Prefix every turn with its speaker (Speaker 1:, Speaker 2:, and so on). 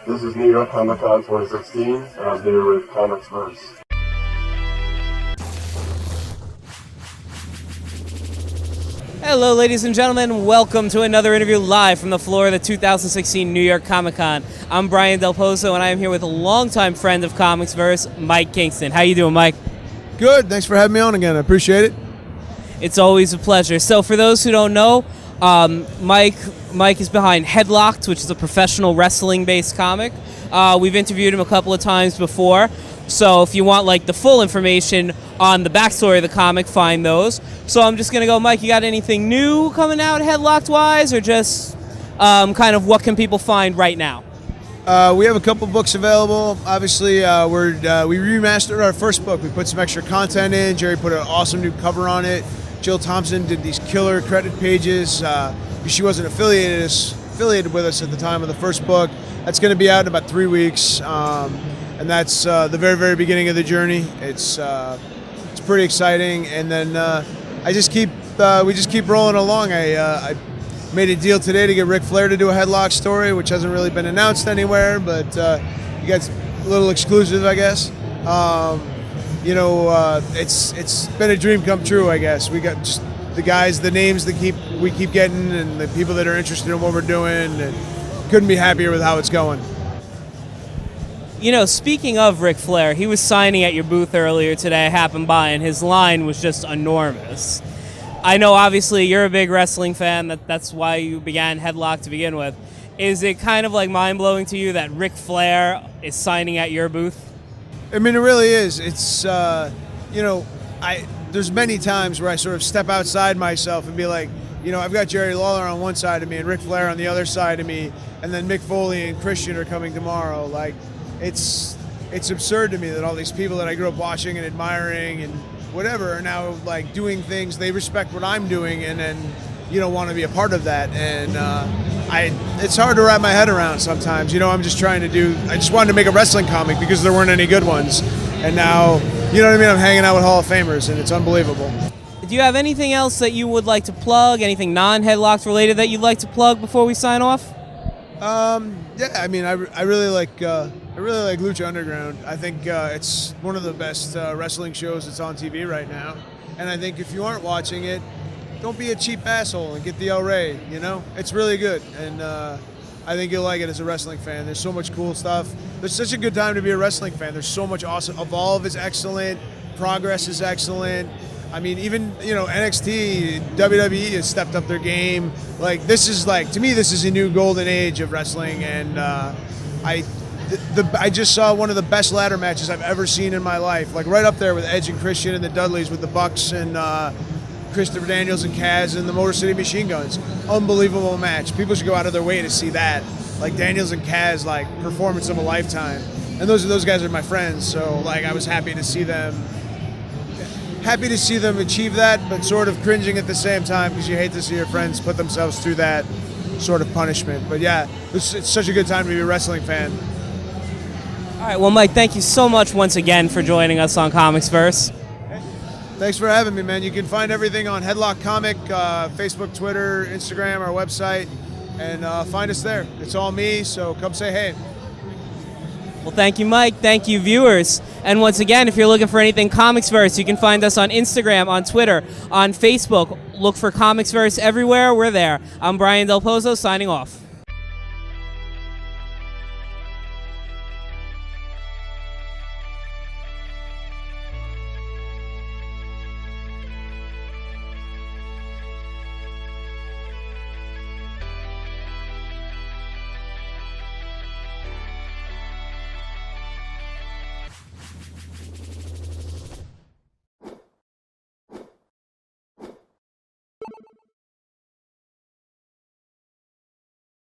Speaker 1: This is New York Comic Con 2016, and I'm here with Comics Verse.
Speaker 2: Hello, ladies and gentlemen. Welcome to another interview live from the floor of the 2016 New York Comic Con. I'm Brian Del Pozo, and I am here with a longtime friend of Comics Verse, Mike Kingston. How you doing, Mike?
Speaker 3: Good. Thanks for having me on again. I appreciate it.
Speaker 2: It's always a pleasure. So for those who don't know, Mike is behind Headlocked, which is a professional wrestling-based comic. We've interviewed him a couple of times before. So if you want like the full information on the backstory of the comic, find those. So I'm just going to go, Mike, you got anything new coming out Headlocked-wise, or just kind of what can people find right now?
Speaker 3: We have a couple books available. Obviously, we remastered our first book. We put some extra content in. Jerry put an awesome new cover on it. Jill Thompson did these killer credit pages. She wasn't affiliated with us at the time of the first book. That's going to be out in about 3 weeks. And that's the very, very beginning of the journey. It's pretty exciting, and then we just keep rolling along. I made a deal today to get Ric Flair to do a Headlock story, which hasn't really been announced anywhere, but you got a little exclusive, I guess. It's been a dream come true, I guess. We got just the names that we keep getting, and the people that are interested in what we're doing, and couldn't be happier with how it's going.
Speaker 2: You know, speaking of Ric Flair, he was signing at your booth earlier today. I happened by, and his line was just enormous. I know, obviously, you're a big wrestling fan. That's why you began Headlock to begin with. Is it kind of like mind-blowing to you that Ric Flair is signing at your booth?
Speaker 3: I mean, it really is. It's, there's many times where I sort of step outside myself and be like, I've got Jerry Lawler on one side of me and Ric Flair on the other side of me, and then Mick Foley and Christian are coming tomorrow. Like, it's absurd to me that all these people that I grew up watching and admiring and whatever are now like doing things. They respect what I'm doing and then want to be a part of that. And it's hard to wrap my head around sometimes. I just wanted to make a wrestling comic because there weren't any good ones. And now, I'm hanging out with Hall of Famers, and it's unbelievable.
Speaker 2: Do you have anything else that you would like to plug? Anything non-Headlocked related that you'd like to plug before we sign off?
Speaker 3: Yeah, I mean, I really like Lucha Underground. I think it's one of the best wrestling shows that's on TV right now. And I think if you aren't watching it, don't be a cheap asshole and get the El Rey. It's really good, and I think you'll like it as a wrestling fan. There's so much cool stuff. There's such a good time to be a wrestling fan. There's so much awesome. Evolve is excellent. Progress is excellent. I mean, even, NXT, WWE has stepped up their game. To me, this is a new golden age of wrestling, and I just saw one of the best ladder matches I've ever seen in my life, like right up there with Edge and Christian and the Dudleys with the Bucks and Christopher Daniels and Kaz and the Motor City Machine Guns. Unbelievable match. People should go out of their way to see that. Like Daniels and Kaz, like performance of a lifetime. And those guys are my friends, so I was happy to see them achieve that, but sort of cringing at the same time because you hate to see your friends put themselves through that sort of punishment. But yeah, it's such a good time to be a wrestling fan.
Speaker 2: All right, well, Mike, thank you so much once again for joining us on Comics Verse.
Speaker 3: Thanks for having me, man. You can find everything on Headlock Comic, Facebook, Twitter, Instagram, our website, and find us there. It's all me, so come say hey.
Speaker 2: Well, thank you, Mike. Thank you, viewers. And once again, if you're looking for anything Comics Verse, you can find us on Instagram, on Twitter, on Facebook. Look for Comics Verse everywhere. We're there. I'm Brian Del Pozo, signing off.